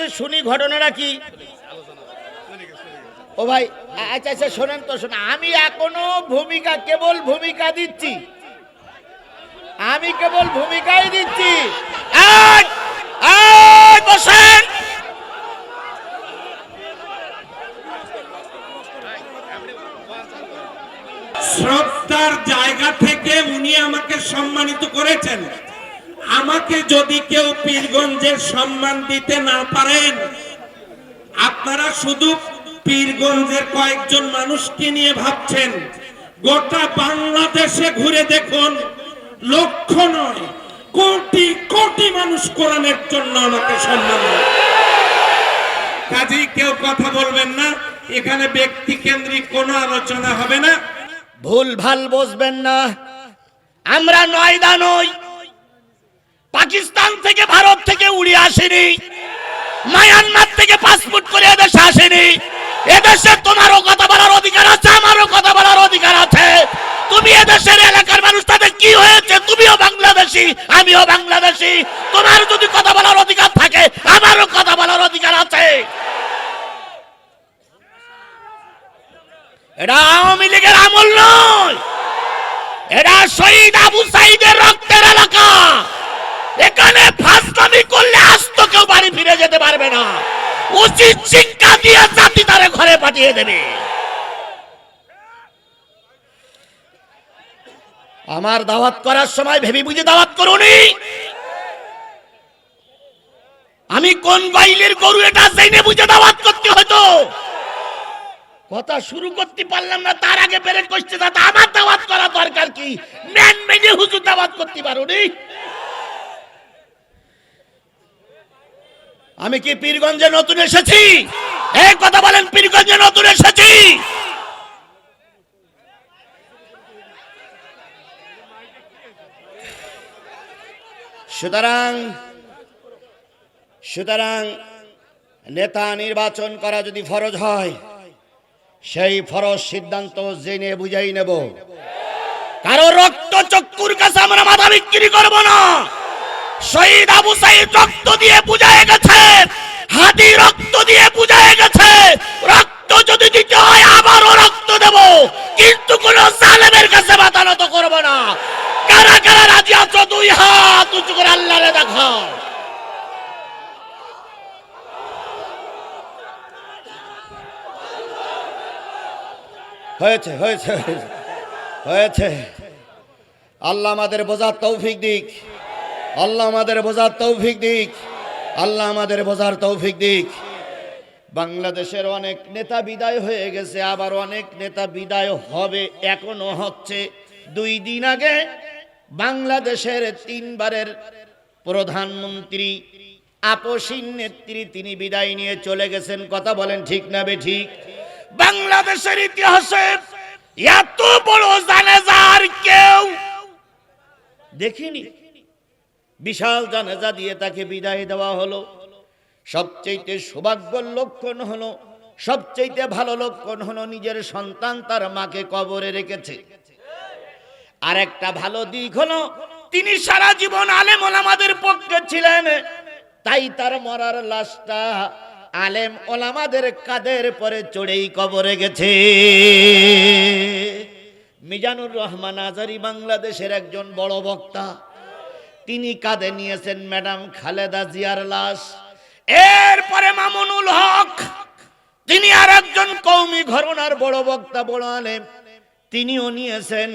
যে শুনি ঘটনাটা কি। ও ভাই আচ্ছা আচ্ছা শোনেন তো শোনেন, আমি এখনো কেবল ভূমিকা দিচ্ছি, আমি কেবল ভূমিকাই দিচ্ছি। বসেন। শ্রদ্ধার জায়গা থেকে উনি আমাকে সম্মানিত করেছেন। আমাকে যদি কেউ পীরগঞ্জের সম্মান দিতে না পারেন, আপনারা শুধু পীরগঞ্জের কয়েকজন মানুষকে নিয়ে ভাবছেন, গোটা বাংলাদেশে ঘুরে দেখুন, লক্ষ নয় কোটি কোটি মানুষ কোরআনের জন্য আমাকে সম্মান দেয়। কাজেই কেউ কথা বলবেন না, এখানে ব্যক্তি কেন্দ্রিক কোনো আলোচনা হবে না। ভুল ভাল বসবেন না, আমরা নয়দা নই, পাকিস্তান থেকে ভারত থেকে উড়ে আসেনি, মায়ানমার থেকে পাসপোর্ট করে এদেশে আসেনি। এদেশে তোমারও কথা বলার অধিকার আছে, আমারও কথা বলার অধিকার আছে। তুমি এদেশের এলাকার মানুষ, তাদের কি হয়েছে? তুমিও বাংলাদেশি, আমিও বাংলাদেশি। তোমার যদি কথা বলার অধিকার থাকে, আমারও কথা বলার অধিকার আছে। এটা আওয়ামী লীগের আমল নয়, এটা শহীদ আবু সাইদের রক্তের এলাকা। এখানে ফাসলামি করলে আস্ত কেউ বাড়ি ফিরে যেতে পারবে না। উচিত শিক্ষা দিয়ে জাতি তারে ঘরে পাঠিয়ে দেবে। আমার দাওয়াত করার সময় ভেবে বুঝে দাওয়াত করুনি। আমি কোন বাইলের গরু এটা জেনে বুঝে দাওয়াত করতে হতো। কথা শুরু করতে পারলাম না, তার আগে ব্রেক করতে দাও। আমার দাওয়াত করা দরকার কি? ম্যান মেনে হুজুর দাওয়াত করতে পারোনি। আমি কি পীরগঞ্জে নতুন এসেছি? এই কথা বলেন, পীরগঞ্জে নতুন এসেছি? সুতরাং নেতা নির্বাচন করা যদি ফরজ হয়, সেই ফরজ সিদ্ধান্ত জেনে বুঝাই নেব। কারো রক্ত চক্ষুর কাছে আমরা মাথা বিক্রি করব না। শহীদ আবু সাইদ রক্ত দিয়ে বুঝায় গেছে, হাদি রক্ত দিয়ে বুঝায় গেছে, রক্ত যদি দিতে হয় আবারও রক্ত দেব, কিন্তু কোন জালেমের কাছে মাথা নত করব না। কারা কারা রাজি আছো? দুই হাত উঁচু করে আল্লাহরে দেখাও। হয়েছে হয়েছে হয়েছে। আল্লাহ আমাদের বোঝার তৌফিক দিক, আল্লাহ আমাদের বোঝার তৌফিক দিক, আল্লাহ আমাদের বোঝার তৌফিক দিক। বাংলাদেশের অনেক নেতা বিদায় হয়ে গেছে, আবার অনেক নেতা বিদায় হবে, এখনো হচ্ছে। 2 দিন আগে বাংলাদেশের 3 বারের প্রধানমন্ত্রী, আপসীন নেত্রী, তিনি বিদায় নিয়ে চলে গেছেন। কথা বলেন ঠিক না বেঠিক? বাংলাদেশের ইতিহাসে এত বড় জানাজা আর কেউ দেখিনি। বিশাল জানাজা দিয়ে তাকে বিদায় দেওয়া হলো। সবচেয়ে সৌভাগ্যের লক্ষণ হলো, সবচেয়ে ভালো লক্ষণ হলো নিজের সন্তান তার মাকে কবরে রেখেছে। আর একটা ভালো দিক হলো তিনি সারা জীবন আলেম ওলামাদের পক্ষে ছিলেন, তাই তার মরার লাশটা আলেম ওলামাদের কাঁধের পরে চড়েই কবরে গেছে। মিজানুর রহমান আজারি বাংলাদেশের একজন বড় বক্তা, তিনি কাঁধে নিয়েছেন ম্যাডাম খালেদা জিয়ার লাশ। এরপরে মামুনুল হক, তিনি আর একজন কওমি ঘরানার বড় বক্তা, বড় আলেম, তিনিও নিয়েছেন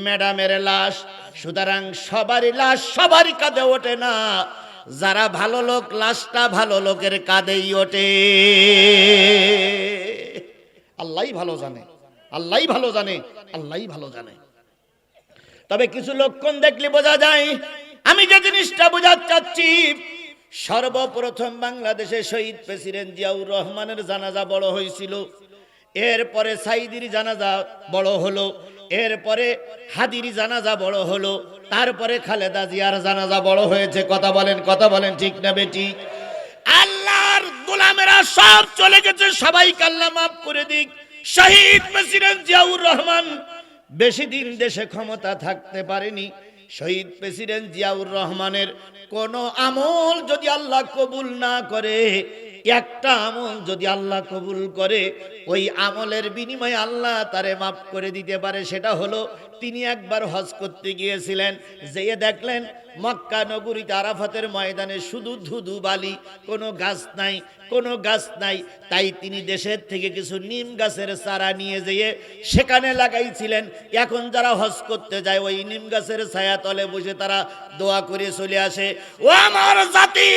ম্যাডামের লাশ। সুতরাং সবারই লাশ সবারই কাঁধে ওঠে না, যারা ভালো লোক লাশটা ভালো লোকের কাঁধেই ওঠে। আল্লাহই ভালো জানে, আল্লাহই ভালো জানে, আল্লাহই ভালো জানে। তবে কিছু লক্ষণ দেখলে বোঝা যায়। আমি যে জিনিসটা বোঝাতে চাচ্ছি, সর্বপ্রথম বাংলাদেশে শহীদ প্রেসিডেন্ট জিয়াউর রহমানের জানাজা বড় হয়েছিল, এরপরে সাইদির জানাজা বড় হলো, এরপরে হাদির জানাজা বড় হলো, তারপরে খালেদা জিয়ার জানাজা বড় হয়েছে। কথা বলেন ঠিক না বেটি? আল্লাহর গোলামেরা সব চলে গেছে, সবাইকে আল্লাহ মাফ করে দিক। শহীদ প্রেসিডেন্ট জিয়াউর রহমান বেশি দিন দেশে ক্ষমতা থাকতে পারেনি, শহীদ প্রেসিডেন্ট জিয়াউর রহমানের কোন আমল যদি আল্লাহ কবুল না করে, একটা আমল যদি আল্লাহ কবুল করে, ওই আমলের বিনিময়ে আল্লাহ তারে মাফ করে দিতে পারে। সেটা হলো তিনি একবার হজ করতে গিয়েছিলেন, যেয়ে দেখলেন মক্কা নগরীতে আরাফাতের ময়দানে শুধু ধুধু বালি, কোনো গাছ নাই, কোনো গাছ নাই। তাই তিনি দেশের থেকে কিছু নিম গাছের চারা নিয়ে যেয়ে সেখানে লাগাইছিলেন। এখন যারা হজ করতে যায় ওই নিম গাছের ছায়া তলে বসে তারা দোয়া করে চলে আসে। ও আমার জাতি,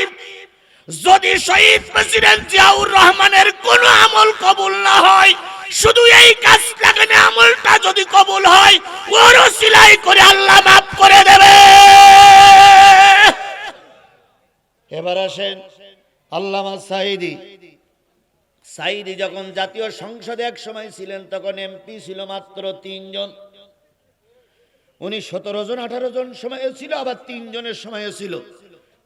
যদি শহীদ প্রেসিডেন্ট জিয়াউর রহমানের কোন আমল কবুল না হয়, শুধু এই গাছ লাগানো আমলটা যদি কবুল হয়, ওর সিলাই করে আল্লাহ মাফ করে দেবে। এবার আসেন আল্লামা সাঈদী যখন জাতীয় সংসদে এক সময় ছিলেন, তখন এমপি ছিল মাত্র 3 জন। উনি 17 জন 18 জন সময় ছিল, আবার 3 জনের সময় ছিল।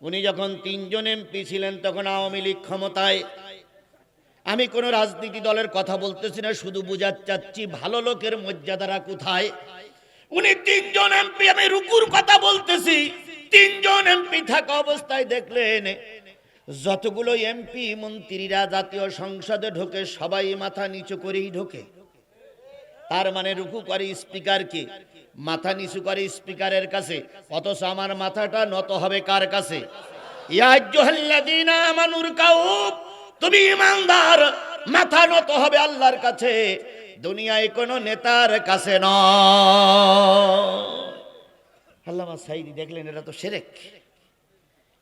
উনি যখন 3 জন এমপি ছিলেন তখন আওয়ামী লীগ ক্ষমতায়। আমি কোন রাজনীতি দলের কথা বলতেছি না, শুধু বুঝাতে চাচ্ছি ভালো লোকের মর্যাদারা কোথায়। উনি 3 জন এমপি, আমি রুকুর কথা বলতেছি, 3 জন এমপি থাকা অবস্থায় দেখলেন যতগুলো এমপি মন্ত্রীরা জাতীয় সংসদে ঢোকে সবাই মাথা নিচু করেই ঢোকে। তার মানে রুকু করে স্পিকারকে, মাথা নিচু করে স্পিকারের কাছে, অথচ আমার মাথাটা নত হবে কার কাছে? ইয়া আইয়ুহাল্লাযীনা আমানুর কাউ, তুমি ইমানদার, মাথা নত হবে আল্লাহর কাছে, দুনিয়ায় কোনো নেতার কাছে নয়। আল্লামা সাঈদী দেখলেন এটা তো শিরক।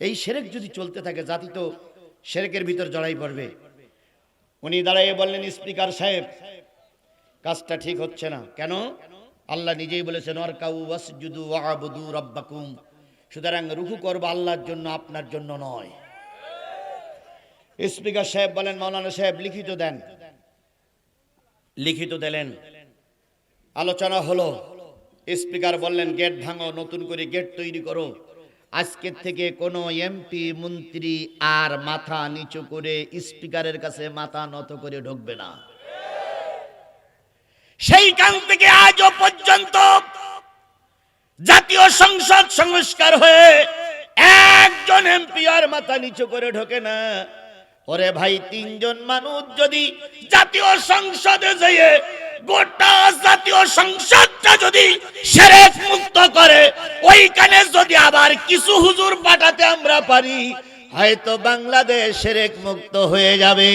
এই শিরক যদি চলতে থাকে জাতি তো শিরকের ভিতর জড়াই পড়বে। উনি দাঁড়িয়ে বললেন, স্পিকার সাহেব, কাজটা ঠিক হচ্ছে না। কেন? আল্লাহ নিজেই বলেছেন ওয়ারকাউ ওয়াসজুদু ওয়াবুদু রাব্বাকুম, সুতরাং রুকু করব আল্লাহর জন্য, আপনার জন্য নয়। স্পিকার সাহেব বলেন, মাওলানা সাহেব লিখিত দেন। লিখিত দিলেন, আলোচনা হলো। স্পিকার বললেন, গেট ভাঙো, নতুন করে গেট তৈরি করো। আজকের থেকে কোনো এমপি মন্ত্রী আর মাথা নিচু করে স্পিকারের কাছে মাথা নত করে ঢুকবে না। সেইখান থেকে আজও পর্যন্ত জাতীয় সংসদ সংস্কার হয়ে একজন এমপি আর মাথা নিচু করে ঢোকে না। ওরে ভাই, 3 জন মানুষ যদি জাতীয় সংসদে যেয়ে গোটা জাতীয় সংসদটা যদি শিরক মুক্ত করে, ওইখানে যদি আবার কিছু হুজুর পাঠাতে আমরা পারি, হয়তো বাংলাদেশ শিরক মুক্ত হয়ে যাবে।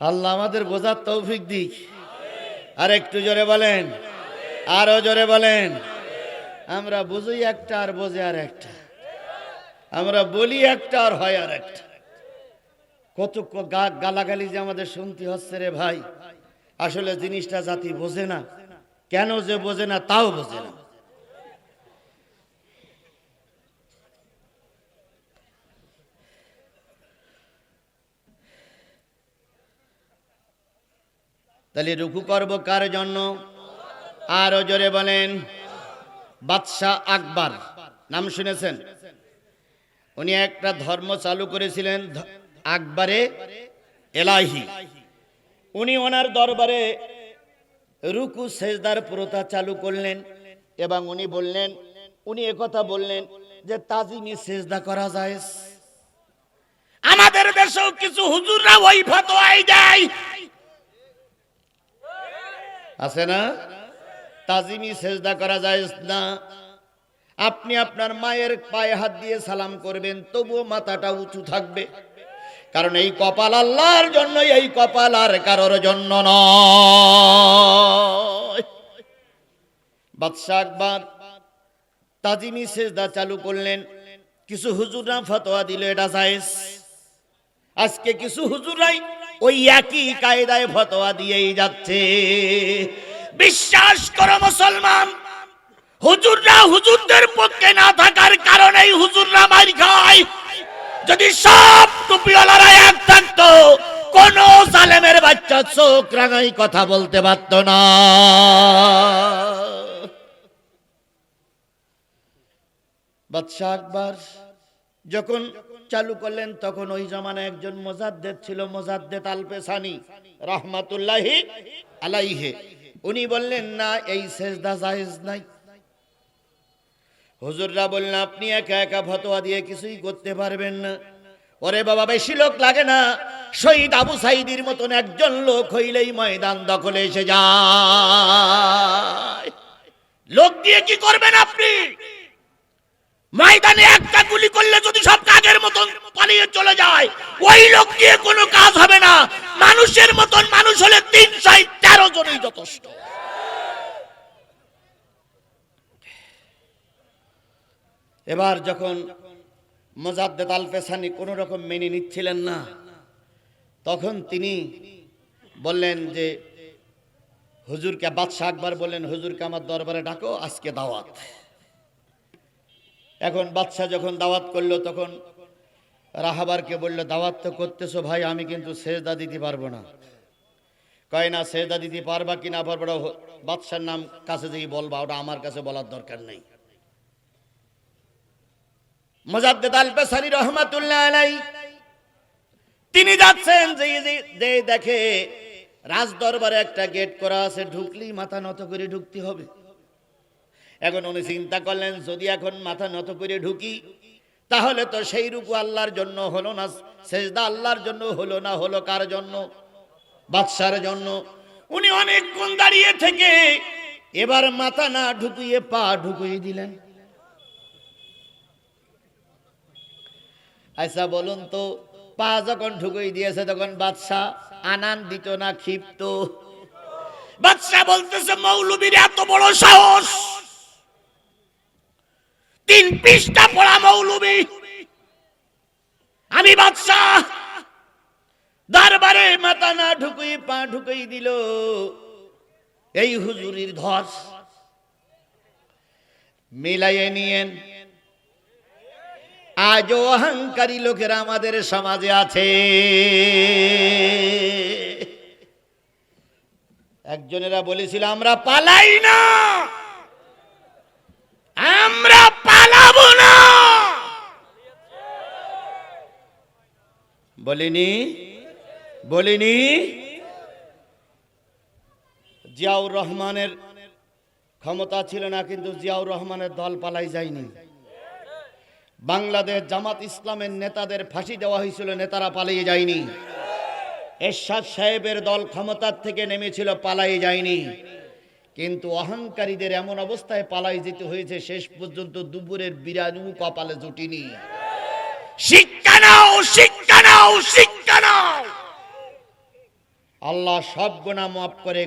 আল্লাহ আমাদের বোঝার তৌফিক দিক। আর একটু জোরে বলেন, আরো জোরে বলেন। আমরা বুঝি একটা আর বোঝে আর একটা, আমরা বলি একটা আর হয় আর একটা। কত গালাগালি যে আমাদের শুনতে হচ্ছে রে ভাই। আসলে জিনিসটা জাতি বোঝে না। কেন যে বোঝে না তাও বোঝে না। তাহলে রুকু করব কার জন্য? আরো জোরে বলেন। বাদশাহ আকবর নাম শুনেছেন? উনি একটা ধর্ম চালু করেছিলেন, আকবরে এলাহি। উনি ওনার দরবারে রুকু সেজদার প্রথা চালু করলেন এবং উনি বললেন, উনি একথা বললেন যে তাজিমি সেজদা করা যায়। আমাদের দেশেও কিছু হুজুররা ওই ফতোয়াই দেয়, আছে না? তাজিমি সেজদা করা যায় না। আপনি আপনার মায়ের পায়ে হাত দিয়ে সালাম করবেন, তবুও মাথাটা উঁচু থাকবে, কারণ এই কপাল আল্লাহর জন্য, এই কপাল আর কারোর জন্য নয়। বাদশাহ আকবর তাজিমি সেজদা চালু করলেন। কিছু হুজুররা ফতোয়া দিল এটা জায়েজ। আজকে কিছু হুজুরাই ওই একই কায়দায় ফতোয়া দিয়েই যাচ্ছে। বিশ্বাস করো মুসলমান, হুজুররা হুজুরদের পক্ষে না থাকার কারণে হুজুররা মার খায়। যদি সব টুপিওয়ালারা এক থাকতো, কোন জালেমের বাচ্চা চোখ রাঙাই কথা বলতে পারতো না। বাদশাহ আকবর যখন চালু করলেন, তখন ওই জামানায় একজন মুজাদ্দিদ ছিল, মুজাদ্দিদ আল পেসানি রাহমাতুল্লাহি আলাইহি। উনি বললেন না, এই সেজদা জায়েজ নাই। হুজুররা বললেন আপনি একা একা ফতোয়া দিয়ে কিছুই করতে পারবেন না। ওরে বাবা, বেশি লোক লাগে না, শহীদ আবু সাইদির মতন একজন লোক হইলেই ময়দান দখলে এসে যায়। লোক দিয়ে কি করবেন আপনি? ময়দানে একটা গুলি করলে যদি সব কাগের মতন পালিয়ে চলে যায়, ওই লোক দিয়ে কোনো কাজ হবে না। মানুষের মতন মানুষ হলে 313 জনই যথেষ্ট। এবার যখন মুজাদ্দেদ আল পেসানি কোনো রকম মেনে নিচ্ছিলেন না, তখন তিনি বললেন যে হুজুরকে, বাদশাহ আকবর বললেন হুজুরকে আমার দরবারে ডাকো, আজকে দাওয়াত। এখন বাদশাহ যখন দাওয়াত করলো, তখন রাহাবারকে বলল দাওয়াত তো করতেছো ভাই, আমি কিন্তু সেজদা দিতে পারবো না। কয় না, সেজদা দিতে পারবা কি না পারবা বাদশার নাম কাছে যেই বলবা, ওটা আমার কাছে বলার দরকার নেই। মুজাদ্দেদ আল পেসানি রহমাতুল্লাহ আলাইহি তিনি যাচ্ছেন, যে দেখে রাজ দরবারে একটা গেট করা আছে, ঢুকলেই মাথা নত করে ঢুকতে হবে। এখন উনি চিন্তা করলেন, যদি এখন মাথা নত করে ঢুকি তাহলে তো সেই রুকু আল্লাহর জন্য হলো না, সেজদা আল্লাহর জন্য হলো না, হলো কার জন্য? বাদশার জন্য। উনি অনেকক্ষণ দাঁড়িয়ে থেকে এবার মাথা না ঢুকিয়ে পা ঢুকিয়ে দিলেন। আচ্ছা বলুন তো, পা যখন ঢুকিয়ে দিয়েছে তখন বাদশাহ আনন্দিত না ক্ষিপ্ত? বাদশাহ বলতেছে মৌলবীর এত বড় সাহস, 3 পৃষ্ঠা পড়া মৌলবী, আমি বাদশাহ দরবারে মাথা না ঢুকিয়ে পা ঢুকিয়ে দিল, এই হুজুরির ধস। মিলাইয়ে নিয়েন, আজও অহংকারী লোকেরা আমাদের সমাজে আছে। একজনেরা বলেছিল আমরা পালাই না, আমরা পালাবো না। বলিনি? জিয়াউর রহমানের ক্ষমতা ছিল না, কিন্তু জিয়াউর রহমানের দল পালাই যায়নি। বাংলাদেশ জামাত ইসলামের নেতাদের ফাঁসি দেওয়া হয়েছিল, নেতারা পালিয়ে যায়নি। এরশাদ সাহেবের দল ক্ষমতার থেকে নেমেছিল, পালাই যায়নি। কিন্তু অহংকারীদের এমন অবস্থায় পালাই যেতে হয়েছে, শেষ পর্যন্ত দুপুরের বিরানু কপালে জুটিনি। শিক্ষা নাও, শিক্ষা নাও, শিক্ষা নাও। আল্লাহ সব গুনাহ মাফ করে,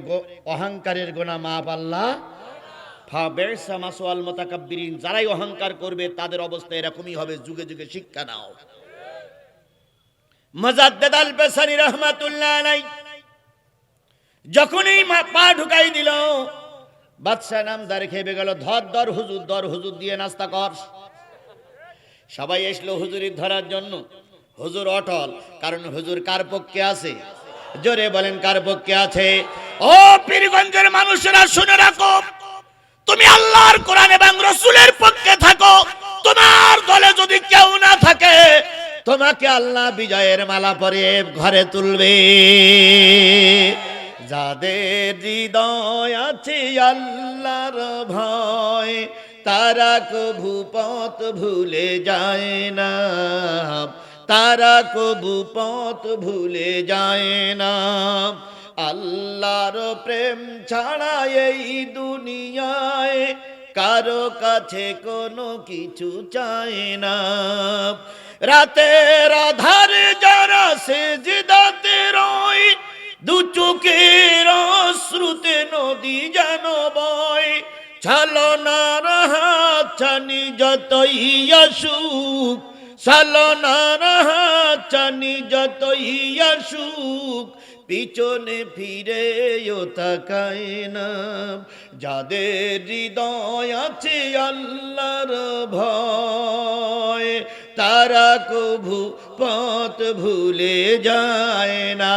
অহংকারের গুনাহ মাফ আল্লাহ। যারাই অহংকার করবে তাদের অবস্থা এরকমই হবে, যুগে যুগে শিক্ষা নাও। মুজাদ্দেদ আল পেসানি রহমাতুল্লাহ আলাইহি যখনই পা ঢুকাই দিল, বাদশা নামদার খেপে গেল, ধর হুজুর দিয়ে নাস্তা কর। সবাই এসলো হুজুরির ধরার জন্য। হুজুর অটল, কারণ হুজুর কার পক্ষে আছে? জোরে বলেন, কার পক্ষে আছে? ও পীরগঞ্জের মানুষেরা শুনে রাখো, তুমি আল্লাহর কোরআন এবং রাসূলের পক্ষে থাকো। তোমার দলে যদি কেউ না থাকে, তোমাকে আল্লাহ বিজয়ের মালা পরিয়ে ঘরে তুলবে। যাদের হৃদয় আছে আল্লাহর ভয়, তারা কভু পথ ভুলে যায় না, তারা কভু পথ ভুলে যায় না। আল্লাহর প্রেম ছাড়া এই দুনিয়ায় কারো কাছে কোনো কিছু চায় না। রাতের আধারে যারা সেজদাতে রয়, দু চোখের অশ্রুতে নদী যেন বয়। ছলনার হাত ছানি যতই আসুক, ছলনার হাত ছানি যতই আসুক, পিছনে ফিরেও তাকায় না। যাদের হৃদয় আছে আল্লাহর ভয়, তারা কভু পথ ভুলে যায় না।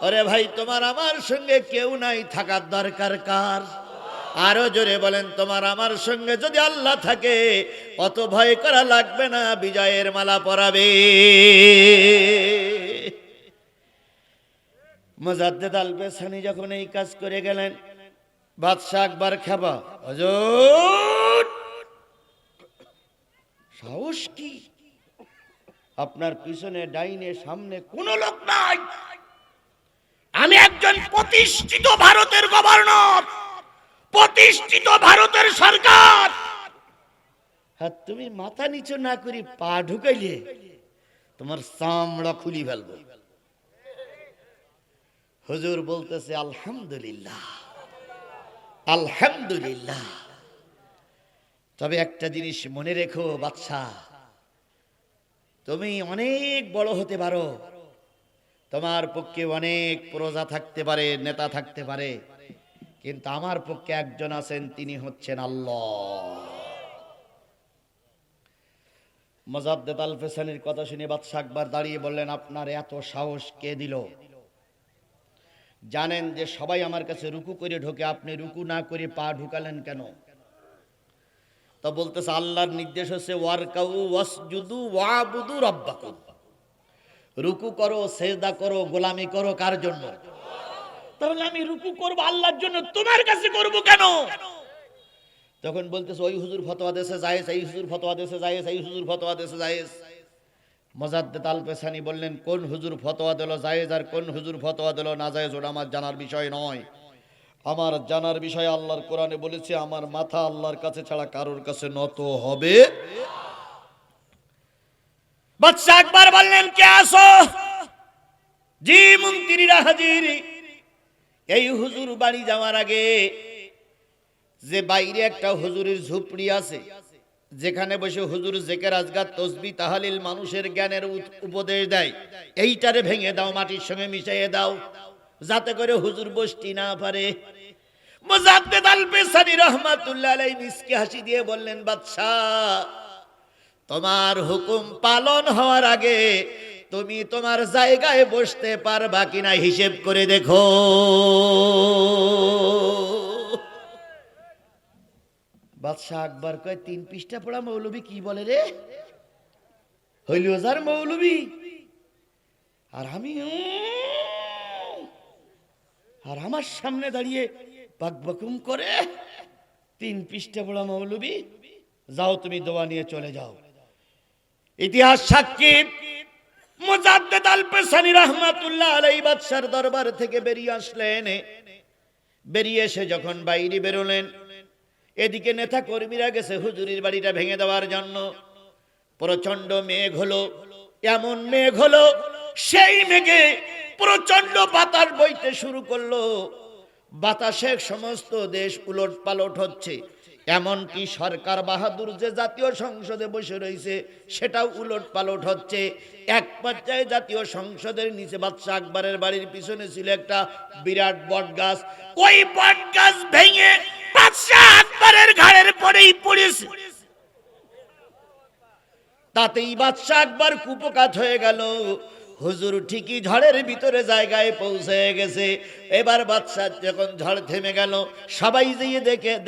আরে ভাই, তোমার আমার সঙ্গে কেউ নাই, থাকার দরকার কার? আরো জোরে বলেন, তোমার আমার সঙ্গে যদি আল্লাহ থাকে, অত ভয় করা লাগবে না, বিজয়ের মালা পরাবে। মুজাদ্দেদ আল পেছানি যখন এই কাজ করে গেলেন, বাদশাহ আকবর খেপা, হুজুর সাহস কি, আপনার পিছনে ডাইনে সামনে কোনো লোক নাই, আমি একজন প্রতিষ্ঠিত ভারতের গভর্নর, প্রতিষ্ঠিত ভারতের সরকার, আর তুমি মাথা নিচু না করি পা ঢুকাইলে তোমার চামড়া খুলি ফেলবো। হুজুর বলতেছে আলহামদুলিল্লাহ, আলহামদুলিল্লাহ। তবে একটা জিনিস মনে রেখো বাদশা, তুমি অনেক বড় হতে পারো, তোমার পক্ষে অনেক প্রজা থাকতে পারে, নেতা থাকতে পারে, কিন্তু আমার পক্ষে একজন আছেন, তিনি হচ্ছেন আল্লাহ। মুজাদ্দেদ আল পেছানির কথা শুনে বাদশা আকবর দাঁড়িয়ে বললেন, আপনার এত সাহস কে দিল? জানেন যে সবাই আমার কাছে রুকু করে ঢোকে, আপনি রুকু না করে পা ঢুকালেন কেন? তা বলতেছে আল্লাহর নির্দেশ হচ্ছে ওয়ারকাউ ওয়াসজুদু ওয়াবুদু রাব্বাকুম, রুকু করো, সেজদা করো, গোলামি করো, কার জন্য? তাহলে আমি রুকু করব আল্লাহর জন্য, তোমার কাছে করব কেন? তখন বলতেছে ওই হুজুর ফতোয়া দেশে জায়েজ, এই হুজুর ফতোয়া দেশে জায়েজ, এই হুজুর ফতোয়া দেশে জায়েজ। মুজাদ্দেদ আল পেছানি বললেন, কোন হুজুর ফতোয়া দিল জায়েজ আর কোন হুজুর ফতোয়া দিল না জায়েজ ওটা আমার জানার বিষয় নয়। আমার জানার বিষয় আল্লাহর কোরআনে বলেছে, আমার মাথা আল্লাহর কাছে ছাড়া কারোর কাছে নত হবে। বাদশা আকবর বললেন, কে আসো? জি মন্ত্রীরা হাজির। এই হুজুর বাড়ি যাওয়ার আগে যে বাইরে একটা হুজুরের ঝুপড়ি আছে, যেখানে বসে হুজুর জিকির আজকার তাসবিহ তাহলিল মানুষের জ্ঞানের উপদেশ দেয়, এইটারে ভেঙে দাও, মাটির সঙ্গে মিশিয়ে দাও, যাতে করে হুজুর বসতে না পারে। মুজাদ্দেদ আল পেছানি রাহমাতুল্লাহ আলাইহি মিসকে হাসি দিয়ে বললেন, বাদশাহ তোমার হুকুম পালন হওয়ার আগে তুমি তোমার জায়গায় বসতে পারবা কিনা হিসেব করে দেখো। বাদশাহ আকবর কয়, 3 পৃষ্ঠা পড়া মৌলবি কি বলে রে? হইল যার মৌলবি, আর আমি আর আমার সামনে দাঁড়িয়ে বাকবাকুম করে 3 পৃষ্ঠা পড়া মৌলবি, যাও তুমি দোয়া নিয়ে চলে যাও। ইতিহাস সাক্ষী, মুজাদ্দেদ আল পেছানি রাহমাতুল্লাহ আলাইহি বাদশার দরবার থেকে বেরিয়ে আসলেন। বেরিয়ে এসে যখন বাইরে বেরোলেন, এদিকে নেতা কর্মীরা গেছে হুজুরের বাড়িটা ভেঙে দেওয়ার জন্য। প্রচন্ড মেঘ হলো, এমন মেঘ হলো, সেই মেঘে প্রচন্ড বাতাস বইতে শুরু করলো। বাতাসে সমস্ত দেশ উলট পালট হচ্ছে, এমনকি সরকার বাহাদুর যে জাতীয় সংসদে বসে রয়েছে সেটাও উলট পালট হচ্ছে। এক পর্যায়ে জাতীয় সংসদের নিচে বাদশা আকবরের বাড়ির পিছনে ছিল একটা বিরাট বট গাছ, ওই বট গাছ ভেঙে বাদশা আকবরের ঘাড়ের পরেই পড়েছে। তাতেই বাদশা আকবর কুপকাত হয়ে গেল। হুজুর ঠিকই ঝড়ের ভিতরে জায়গায় পৌঁছে গেছে। এবার বাদশা যখন ঝড় থেমে গেল, সবাই যেয়ে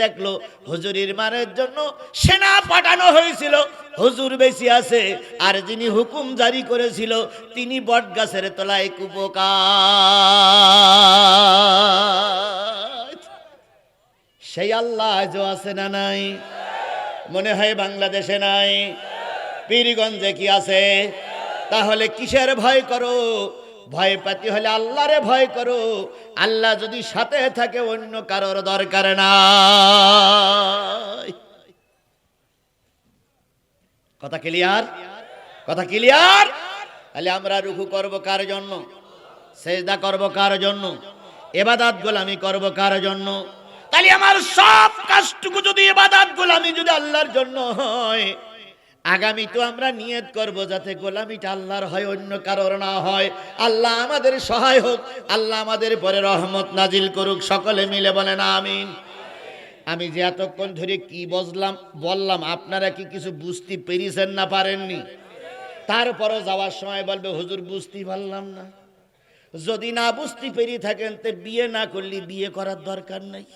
দেখলো হুজুরের মারের জন্য সেনা পাঠানো হয়েছিল, হুজুর বেশি আছে, আর যিনি হুকুম জারি করেছিল তিনি বট গাছের তলায় কুপকাত। সেই আল্লাহ আজও আছে না নাই? মনে হয় বাংলাদেশে নাই, পীরগঞ্জে কি আছে? তাহলে কিসের ভয় করো? ভয় পেতে হলে আল্লাহরে ভয় করো। আল্লাহ যদি সাথে থাকে অন্য কারোর দরকার নাই। কথা ক্লিয়ার? কথা ক্লিয়ার? তাহলে আমরা রুকু করব কার জন্য? সেজদা করব কার জন্য? ইবাদত গোলামি করব কার জন্য? তাহলে আমার সব কাজটুকু যদি ইবাদত গোলামি যদি আল্লাহর জন্য হয়, আগামী তো আমরা নিয়ত করব যাতে গোলামিটা আল্লাহর হয়, অন্য কারোর না হয়। আল্লাহ আমাদের সহায় হোক, আল্লাহ আমাদের পরে রহমত নাজিল করুক। সকলে মিলে বলেন আমিন। আমি যে এতক্ষণ ধরে কি বললাম আপনারা কি কিছু বুঝতে পেরেছেন না পারেননি? তারপরও যাওয়ার সময় বলবে হুজুর বুঝতে পারলাম না। যদি না বুঝতে পেরে থাকেন তো বিয়ে না করলে বিয়ে করার দরকার নাই,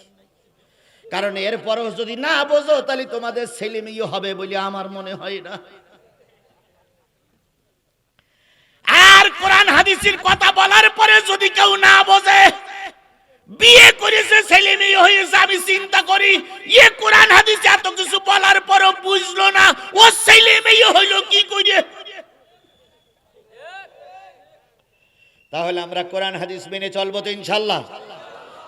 কারণ এরপরও যদি না বোঝো তাহলে তোমাদের ছেলে মেয়ে হবে বলে আমার মনে হয় না। আর কোরআন হাদিসের কথা বলার পরে যদি কেউ না বোঝে, বিয়ে করেছে ছেলে মেয়ে হয়েছে, আমি চিন্তা করি এ কোরআন হাদিস এত কিছু বলার পরও বুঝলো না, ও ছেলে মেয়ে হইল কি করে? তাহলে আমরা কোরআন হাদিস মেনে চলবো তো ইনশাল্লাহ?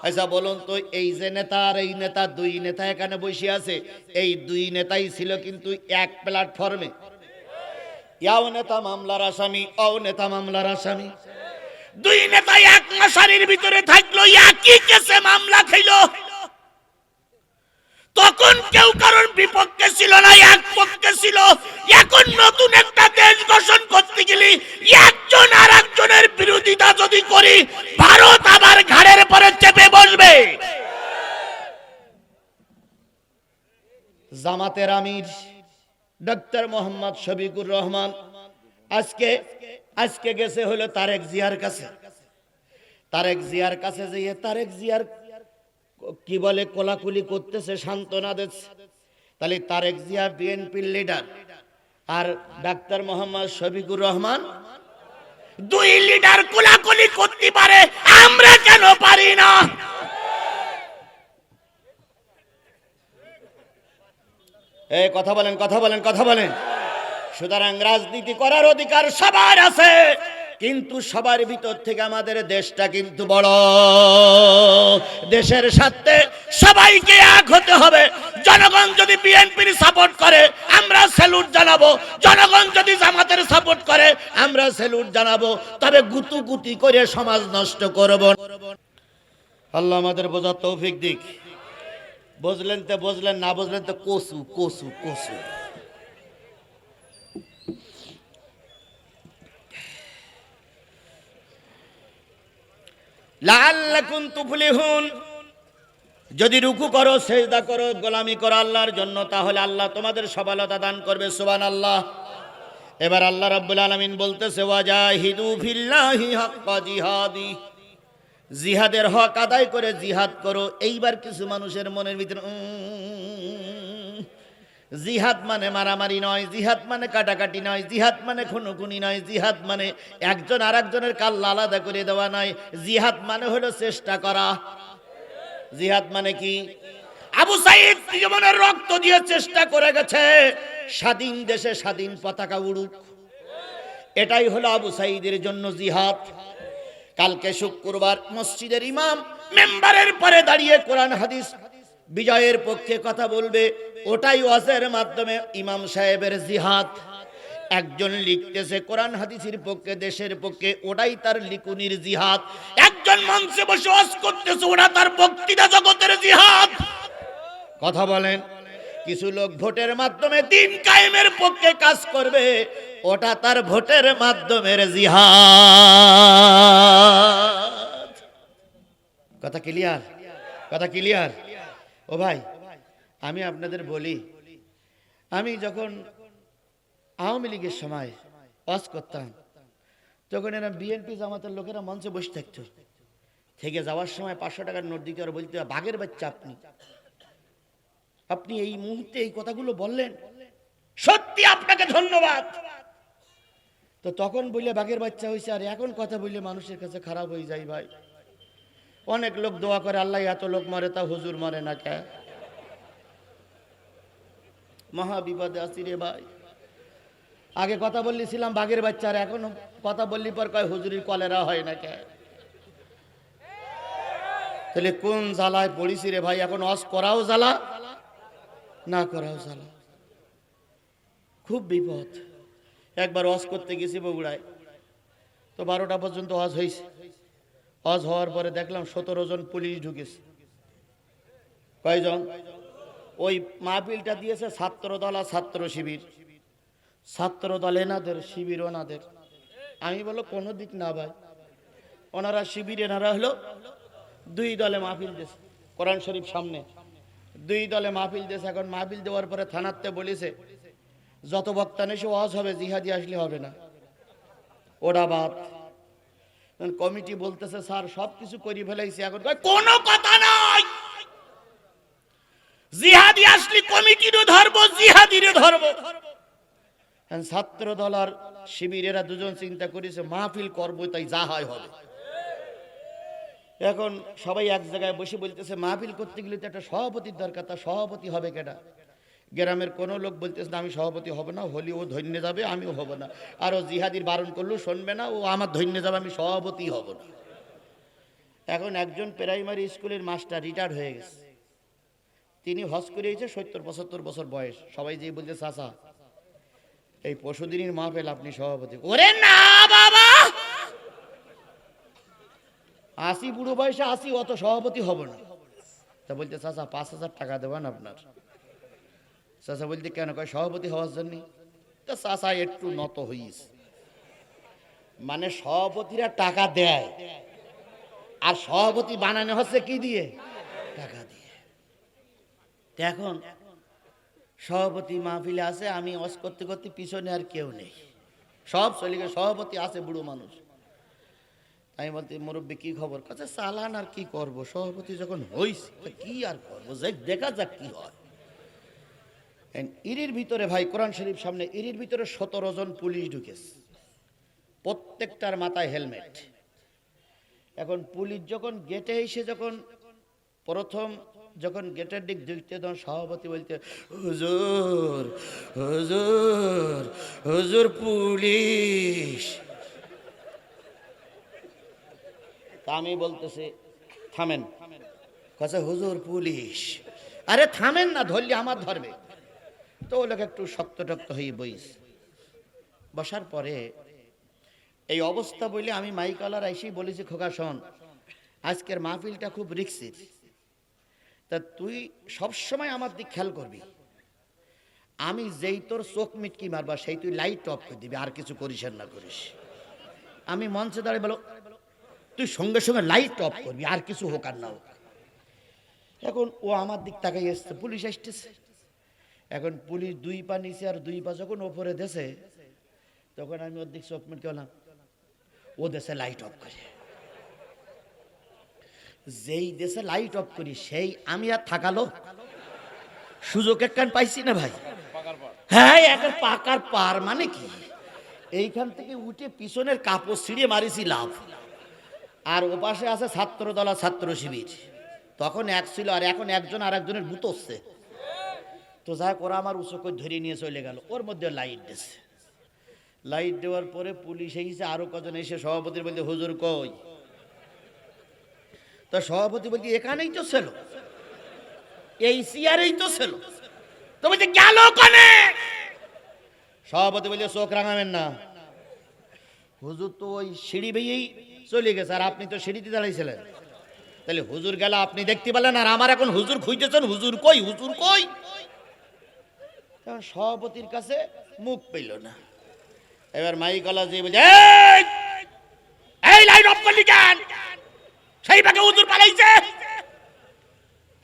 আচ্ছা বলুন তো, এই যে নেতা আর এই নেতা, দুই নেতা এখানে বসে আছে, এই দুই নেতাই ছিল কিন্তু এক প্ল্যাটফর্মে। ইয়াও নেতা মামলার আসামি, ও নেতা মামলার আসামি, দুই নেতা এক মশারির ভিতরে থাকলো, একই কেসে মামলা খাইলো। তখন কেউ কারোর বিপক্ষে ছিল না, এক পক্ষে ছিল। এখন নতুন একটা দেশ গঠন করতে গেলে একজন আর একজনের বিরোধিতা যদি করি, ভারত আবার ঘাড়ের পরে চেপে বসবে। জামাতের আমির ডক্টর মোহাম্মদ শফিকুর রহমান আজকে গেছে হলো তারেক জিয়ার কাছে। তারেক জিয়ার কাছে যেয়ে তারেক জিয়ার কি বলে কোলাকুলি করতেছে, সান্ত্বনা দিচ্ছে। তাহলে তারেক জিয়া বিএনপির লিডার আর ডাক্তার মোহাম্মদ শফিকুর রহমান দুই লিডার কোলাকুলি করতে পারে, আমরা কেন পারি না? এই কথা বলেন, কথা বলেন, কথা বলেন। সুতরাং রাজনীতি করার অধিকার সবার আছে, কিন্তু সবার ভিতর থেকে আমাদের দেশটা কিন্তু বড়। দেশের স্বার্থে সবাইকে এক হতে হবে। জনগণ যদি বিএনপির সাপোর্ট করে আমরা স্যালুট জানাবো, জনগণ যদি জামাতের সাপোর্ট করে আমরা স্যালুট জানাবো, তবে গুতুগুতি করে সমাজ নষ্ট করব। আল্লাহ আমাদের বোঝার তৌফিক দিক। বুঝলেন তো বুঝলেন, না বুঝলেন তো কসু কসু কসু। লাআল্লাকুম তুফলিহুন, যদি রুকু করো, সেজদা করো, গোলামি করো আল্লাহর জন্য, তাহলে আল্লাহ তোমাদের সফলতা দান করবে। সুবহানাল্লাহ। এবার আল্লাহ রাব্বুল আলামিন বলতেছে, ওয়াজাহিদু ফিল্লাহি হাক্কা জিহাদি, জিহাদের হক আদায় করে জিহাদ করো। এইবার কিছু মানুষের মনের ভিতরে জিহাদ মানে মারামারি নয়, জিহাদ মানে কাটাকাটি নয়, জিহাদ মানে খুনোখুনি নয়, জিহাদ মানে একজন আর একজনের কাল্লা আলাদা করে দেওয়া নয়, জিহাদ মানে হলো চেষ্টা করা। জিহাদ মানে কি? আবু সাইদ জীবনের রক্ত দিয়ে চেষ্টা করে গেছে স্বাধীন দেশে স্বাধীন পতাকা উড়ুক, এটাই হলো আবু সাইদের জন্য জিহাদ। কালকে শুক্রবার মসজিদের ইমাম মেম্বারের পরে দাঁড়িয়ে কোরআন হাদিস বিজয়ের পক্ষে কথা বলবে, ওটাই ওয়াজের মাধ্যমে ইমাম সাহেবের জিহাদ। একজন লিখতেছে কোরআন হাদিসের পক্ষে, দেশের পক্ষে, ওটাই তার লিকুনির জিহাদ। একজন মঞ্চে বসে ওয়াজ করতেছে, ওটা তার বক্তৃতা জগতের জিহাদ। কথা বলেন। কিছু লোক ভোটের মাধ্যমে দিন কায়েমের পক্ষে কাজ করবে, ওটা তার ভোটের মাধ্যমের জিহাদ। কথা ক্লিয়ার? কথা ক্লিয়ার? ও ভাই, আমি আপনাদের বলি, আমি যখন আওয়ামী লীগের সময় ওয়াজ করতাম, তখন এরা বিএনপি জামাতের লোকেরা মঞ্চে বসে থাকতো, থেকে যাওয়ার সময় 500 টাকার নোট দিতে আর বলতে, বাঘের বাচ্চা আপনি এই মুহূর্তে এই কথাগুলো বললেন, সত্যি আপনাকে ধন্যবাদ। তো তখন বললে বাঘের বাচ্চা হয়েছে, আর এখন কথা বললে মানুষের কাছে খারাপ হয়ে যায়। ভাই, অনেক লোক দোয়া করে, আল্লাহ এত লোক মরে তা হুজুর মরে না কে? মহা বিপদে আছি রে ভাই। আগে কথা বললিছিলাম বাঘের বাচ্চা, আর এখন কথা বললি পর কয় হুজুরির কলেরা হয় না কে? তাহলে কোন জ্বালায় পড়িছি রে ভাই। এখন ওয়াজ করাও জ্বালা, না করাও জ্বালা, খুব বিপদ। একবার ওয়াজ করতে গেছি বগুড়ায়, তো 12টা পর্যন্ত ওয়াজ হয়েছে। ওয়াজ হওয়ার পরে দেখলাম 17 জন পুলিশ ঢুকেছে। কয়জন? ওই মাহফিলটা দিয়েছে ছাত্র দল আর ছাত্র শিবির। ছাত্র দল এনাদের, শিবির ওনাদের। আমি বলো কোনো দিক না ভাই, ওনারা শিবির, এনারা হলো দুই দলে মাহফিল দিয়েছে। কোরআন শরীফ সামনে, দুই দলে মাহফিল দিয়েছে। এখন মাহফিল দেওয়ার পরে থানাতে বলেছে, যত বক্তা নেই ওয়াজ হবে, জিহাদি আসলে হবে না, ওরা বাদ। কমিটি বলতেছে, স্যার সবকিছু করি ফেলাইছি, এখন কোনো কথা নাই, জিহাদি আসলে কমিটিরও ধরবো, জিহাদিরও ধরবো। ছাত্র দল আর শিবিরেরা দুজন চিন্তা করেছে মাহফিল করবো, তাই যা হয় হবে। এখন সবাই এক জায়গায় বসে বলতেছে মাহফিল করতে গেলে তো একটা সভাপতির দরকার, তা সভাপতি হবে কেটা? গ্রামের কোনো লোক বলতেছে না আমি সভাপতি হব না, হলি ও ধন্য যাবে, আমিও হব না। আর ও জিহাদির বারণ করলেও শুনবে না, ও আমার ধন্য যাবে, আমি সভাপতি হব না। এখন একজন প্রাইমারি স্কুলের মাস্টার রিটায়ার্ড হয়ে গেছে, তিনি হজ করে এসেছে, 70-75 বছর বয়স। সবাই যে বলছে চাচা এই পরশুদিনের মাহফিল আপনি সভাপতি। ওরে না বাবা, 80 বুড়ো বয়সে 80, অত সভাপতি হব না। তা বলতে চাচা 5000 টাকা দেবেন আপনার। চাচা বলতে কেন? কয় সভাপতি হওয়ার জন্য। তা চাচা একটু নত হইস, মানে সভাপতিরা টাকা দেয় আর সভাপতি বানানো হচ্ছে কি দিয়ে? টাকা দিয়ে। এখন সভাপতি মাহফিলে আছে, আমি অস করতে করতে পিছনে আর কেউ নেই, সব চলে গেছে। সভাপতি আছে বুড়ো মানুষ। আমি বলতে মুরব্বী কি খবর? কাছে চালান আর কি করব, সভাপতি যখন হইছে কি আর করবো, দেখা যাক কি হয়। ইরির ভিতরে ভাই কোরআন শরীফ সামনে, ইরির ভিতরে 17 জন পুলিশ ঢুকেছে, প্রত্যেকটার মাথায় হেলমেট। এখন পুলিশ যখন গেটে এসে প্রথম গেটের দিক ঢুকতে, তখন সভাপতি বলতে হুজুর হুজুর হুজুর পুলিশ। তা আমি বলতেছি থামেন। কাছে হুজুর পুলিশ। আরে থামেন না, ধরলে আমার ধরবে। তো ও লোক একটু শক্ত টক্ত হয়ে বসার পরে এই অবস্থা বলে আমি মাইকালার এসেই বলেছি খোকা শোন, আজকের মাহফিলটা খুব রিক্সের, তা তুই সবসময় আমার দিক খেয়াল করবি। আমি যেই তোর চোখ মিটকি মারবা সেই তুই লাইট অফ করে দিবি, আর কিছু করিস না করিস। আমি মঞ্চে দাঁড়িয়ে বলো তুই সঙ্গে সঙ্গে লাইট অফ করবি, আর কিছু হোক আর না হোক। এখন ও আমার দিক তাকাই এসছে, পুলিশ আসতেছে। এখন পুলিশ 2 পা নিচে আর 2 পা যখন ওপরে দেশে, তখন আমি ওর দিক চোখ মিটকে হলাম, ও দেশে লাইট অফ করে। যেই দেশে লাইট অফ করি সেই আমি আর থাকালো সুযোগ একখান পাইছি না ভাই। হ্যাঁ, একটা পাকার পার মানে কি, এইখান থেকে উঠে পিছনের কাপড় ছিঁড়ে মারিছি লাভ। আর ও পাশে আছে ছাত্র দল আর ছাত্র শিবির, তখন এক ছিল, আর এখন একজন আর একজনের বুত হচ্ছে। তো যাই ওরা আমার উঁচু করে ধরে নিয়ে চলে গেল, ওর মধ্যে লাইট দিচ্ছে। লাইট দেওয়ার পরে পুলিশ এসেছে, আরো কজন এসে সভাপতির বলতে হুজুর কই? তো সভাপতি বলতে এখানেই তো ছিল, এই চেয়ারেই তো ছিল। তো বলতে গেল কানে? সভাপতি বলতে চোখ রাঙাবেন না, হুজুর তো ওই সিঁড়ি বেয়েই চলে গেছে, আর আপনি তো সিঁড়িতে দাঁড়াইছিলেন, তাহলে হুজুর গেল আপনি দেখতে পেলেন, আর আমার এখন হুজুর খুঁজতেছেন, হুজুর কই হুজুর কই? সভাপতির কাছে মুখ পেল না। এবার মাইকলা যে বলছে এই লাইট অফ করলি কেন? সেই ভাগে হুজুর পালাইছে।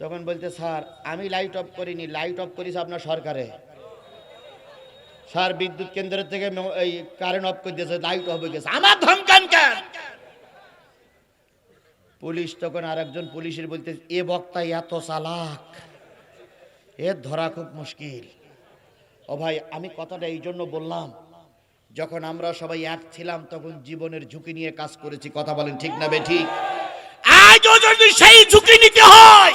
তখন বলতে স্যার আমি লাইট অফ করিনি, লাইট অফ করিস আপনার সরকারে। স্যার বিদ্যুৎ কেন্দ্রের থেকে এই কারেন্ট অফ করে দিয়েছে, লাইট অফ হয়ে গেছে। আমার ধমকান কেন? পুলিশ তখন আর একজন পুলিশের বলতে এ বক্তা এত চালাক, এর ধরা খুব মুশকিল। ও ভাই আমি কথাটা এই জন্য বললাম, যখন আমরা সবাই এক ছিলাম তখন জীবনের ঝুঁকি নিয়ে কাজ করেছি। কথা বলেন ঠিক না বেঠিক? আজও যদি সেই ঝুঁকি নিতে হয়,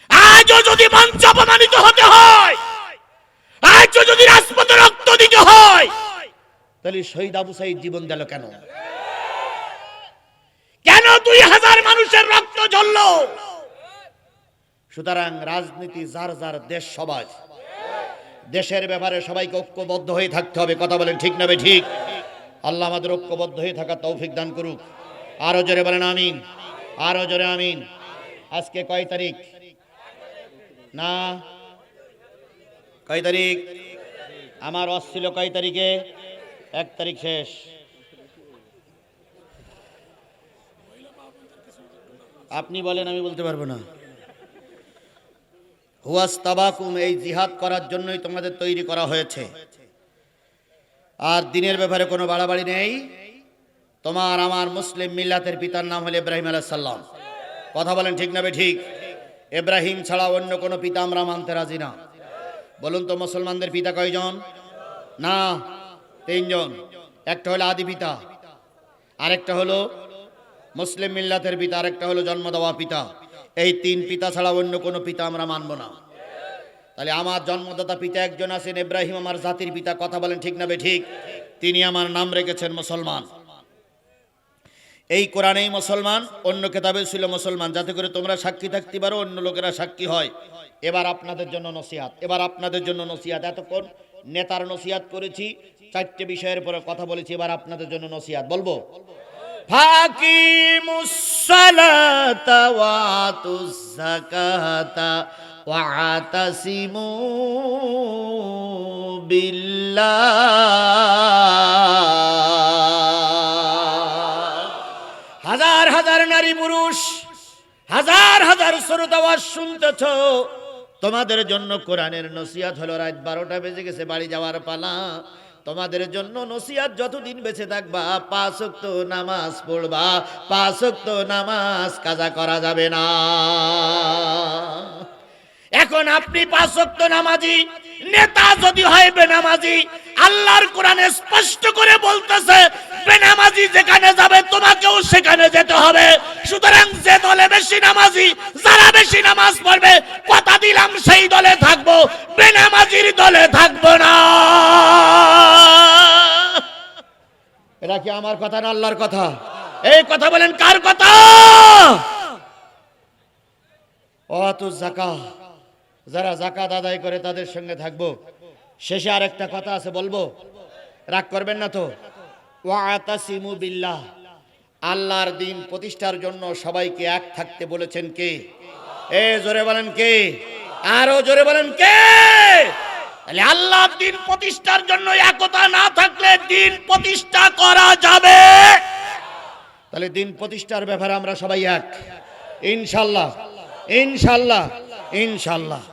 আজও যদি মঞ্চ অপমানিত হতে হয়, আজও যদি রাজপথে রক্ত দিতে হয়, তাহলে শহীদ আবু সাঈদ জীবন দিল কেন? কেন 2000 মানুষের রক্ত ঝরল? সুতরাং রাজনীতি যার যার দেশ সমাজ, দেশের ব্যাপারে সবাইকে ঐক্যবদ্ধ হয়ে থাকতে হবে। কথা বলেন ঠিক না ঠিক? আল্লাহ আমাদের ঐক্যবদ্ধ হয়ে থাকার তৌফিক দান করুক। আরো জোরে বলেন আমিন, আরো জোরে আমিন। আজকে কয় তারিখ? না কয় তারিখ? আমার অস ছিল কয় তারিখে? 1 তারিখ শেষ। আপনি বলেন, আমি বলতে পারবো না। হুয়াস্তাবাকুম, এই জিহাদ করার জন্যই তোমাদের তৈরি করা হয়েছে। আর দিনের ব্যাপারে কোনো বাড়াবাড়ি নেই। তোমার আমার মুসলিম মিল্লাতের পিতার নাম হলো ইব্রাহিম আলাইহিস সালাম। কথা বলেন ঠিক না ঠিক? ইব্রাহিম ছাড়া অন্য কোনো পিতা আমরা মানতে রাজি না। বলুন তো মুসলমানদের পিতা কয়জন? না, তিনজন। একটা হলো আদি পিতা, আরেকটা হলো মুসলিম মিল্লাতের পিতা, আরেকটা হলো জন্ম দেওয়া পিতা। এই তিন পিতা ছাড়া অন্য কোনো পিতা আমরা মানব না। তাহলে আমার জন্মদাতা পিতা একজন আছেন, ইব্রাহিম আমার জাতির পিতা। কথা বলেন ঠিক না বেঠিক? তিনি আমার নাম রেখেছেন মুসলমান। এই কোরআনেই মুসলমান, অন্য কিতাবে ছিল মুসলমান, যাতে করে তোমরা সাক্ষী থাকতে পারো, অন্য লোকেরা সাক্ষী হয়। এবার আপনাদের জন্য নসিহাত, এবার আপনাদের জন্য নসিহাত। এতক্ষণ নেতার নসিহাত করেছি, 4টে বিষয়ের পরে কথা বলেছি, এবার আপনাদের জন্য নসিহাত বলবো। ফাকিমুস সালাতা ওয়া আতুজ যাকাতা ওয়া আতাসিমু বিল্লাহ। হাজার হাজার নারী পুরুষ, হাজার হাজার শ্রোতা আওয়াজ শুনতেছ, তোমাদের জন্য কোরআনের নসিহত হলো। রাত 12টা বেজে গেছে, বাড়ি যাওয়ার পালা। তোমাদের জন্য নসিহত, যতদিন বেঁচে থাকবা 5 ওয়াক্ত নামাজ পড়বা। 5 ওয়াক্ত নামাজ কাজা করা যাবে না। এখন আপনি 5 ওয়াক্ত নামাজি, নেতা যদি হয় বেনামাজি, আল্লাহর কোরআনে স্পষ্ট করে বলতেছে বেনামাজি যেখানে যাবে তোমাকেও সেখানে যেতে হবে। সুতরাং যে দলে বেশি নামাজি, যারা বেশি নামাজ পড়বে, কথা দিলাম সেই দলে থাকবো, বেনামাজির দলে থাকবো না। এটা কি আমার কথা না আল্লাহর কথা? এই কথা বলেন কার কথা? অত যাকাত, যারা যাকাত আদায় করে তাদের সঙ্গে থাকবো। শেষে আরেকটা কথা আছে, বলবো, রাগ করবেন না তো? ওয়াতাসিমু বিল্লাহ, আল্লাহর দিন প্রতিষ্ঠার জন্য সবাইকে এক থাকতে বলেছেন কে? জোরে বলেন কে? আরো জোরে বলেন কে? তাহলে আল্লাহর দিন প্রতিষ্ঠার জন্য একতা না থাকলে দিন প্রতিষ্ঠা করা যাবে? তাহলে দিন প্রতিষ্ঠার ব্যাপারে আমরা সবাই এক, ইনশাআল্লাহ, ইনশাআল্লাহ, ইনশাআল্লাহ।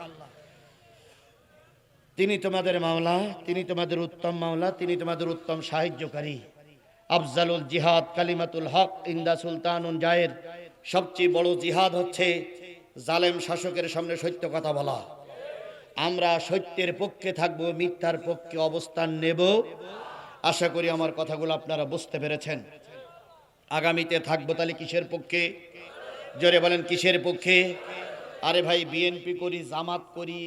তিনি তোমাদের মাওলা, তিনি তোমাদের উত্তম মাওলা, তিনি তোমাদের উত্তম সাহায্যকারী। আফজালুল জিহাদ কালিমাতুল হক ইনদা সুলতানুন জায়ের। সবচেয়ে বড় জিহাদ হচ্ছে জালেম শাসকের সামনে সত্য কথা বলা। আমরা সত্যের পক্ষে থাকব, মিথ্যার পক্ষে অবস্থান নেব। আশা করি আমার কথাগুলো আপনারা বুঝতে পেরেছেন। আগামীতে থাকবো তাহলে কিসের পক্ষে? জোরে বলেন কিসের পক্ষে? আরে ভাই, বিএনপি করি, জামাত করি,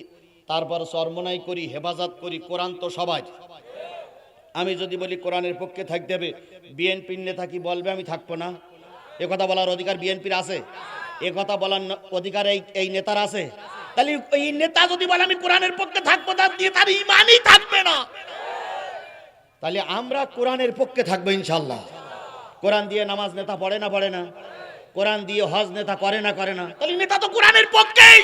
তারপর চরমনাই করি, হেফাজত করি, কোরআন তো সবাই। আমি যদি বলি কোরআনের পক্ষে থাকতে হবে, বিএনপির নেতা কি বলবে আমি থাকবো না? এ কথা বলার অধিকার বিএনপির আছে? এ কথা বলার অধিকার এই নেতার আছে? তাহলে এই নেতা যদি বলে আমি কোরআনের পক্ষে থাকবো, তার ঈমানই থাকবে না। তাহলে আমরা কোরআনের পক্ষে থাকবো ইনশাআল্লাহ। কোরআন দিয়ে নামাজ নেতা পড়ে না পড়ে না? কোরআন দিয়ে হজ নেতা করে না করে না? তাহলে নেতা তো কোরআনের পক্ষেই।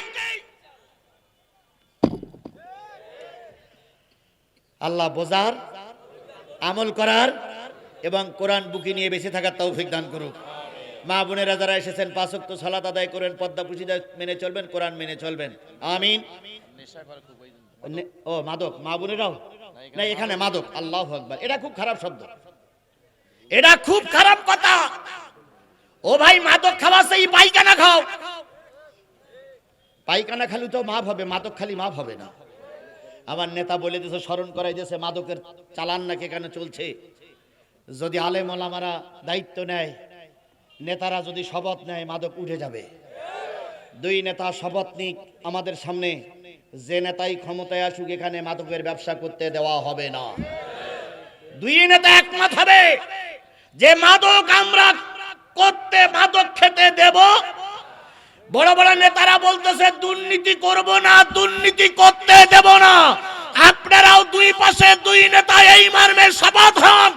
আল্লাহ বোঝার, আমল করার এবং কোরআন বুকে নিয়ে বেঁচে থাকার তৌফিক দান করুক। মা বোনেরা যারা এসেছেন 5 ওয়াক্ত সালাত আদায় করেন, পর্দা পুশিদা মেনে চলবেন, কোরআন মেনে চলবেন, আমিন। ও মাদক, মা বোনেরাও না এখানে মাদক, আল্লাহু আকবার, এটা খুব খারাপ শব্দ, এটা খুব খারাপ কথা। ও ভাই, মাদক খাওয়া সেই পায়খানা খাও। পায়খানা খালি তো মাপ হবে, মাদক খালি মাপ হবে না। আমার নেতা বলে দিয়েছে, স্মরণ করাই দিয়েছে, মাদকের চালান নাকি এখানে চলছে। যদি আলেম ওলামারা দায়িত্ব নেয়, নেতারা যদি শপথ নেয়, মাদক উঠে যাবে। 2 নেতা শপথ নিক আমাদের সামনে, যে নেতাই ক্ষমতায় আসুক এখানে মাদকের ব্যবসা করতে দেওয়া হবে না। 2 নেতা একমত হবে যে মাদক আমরা করতে, মাদক খেতে দেব। বড় বড় নেতারা বলতেছে দুর্নীতি করব না, দুর্নীতি করতে দেব না। আপনারাও 2 পাশে 2 নেতা এই মর্মে শপথ হন,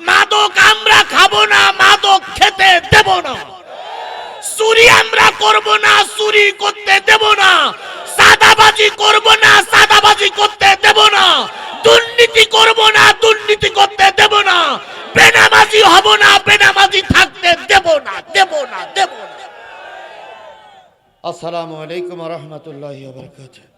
মাদক আমরা খাবো না, মাদক খেতে দেব না। চুরি আমরা করব না, চুরি করতে দেব না। সাদাবাজি করব না, সাদাবাজি করতে দেব না। দুর্নীতি করব না, দুর্নীতি করতে দেব না। বেনামাজি হব না, বেনামাজি থাকতে দেব না, দেব না, দেব না। আসসালামু আলাইকুম ওয়া রাহমাতুল্লাহি ওয়া বারাকাতুহু।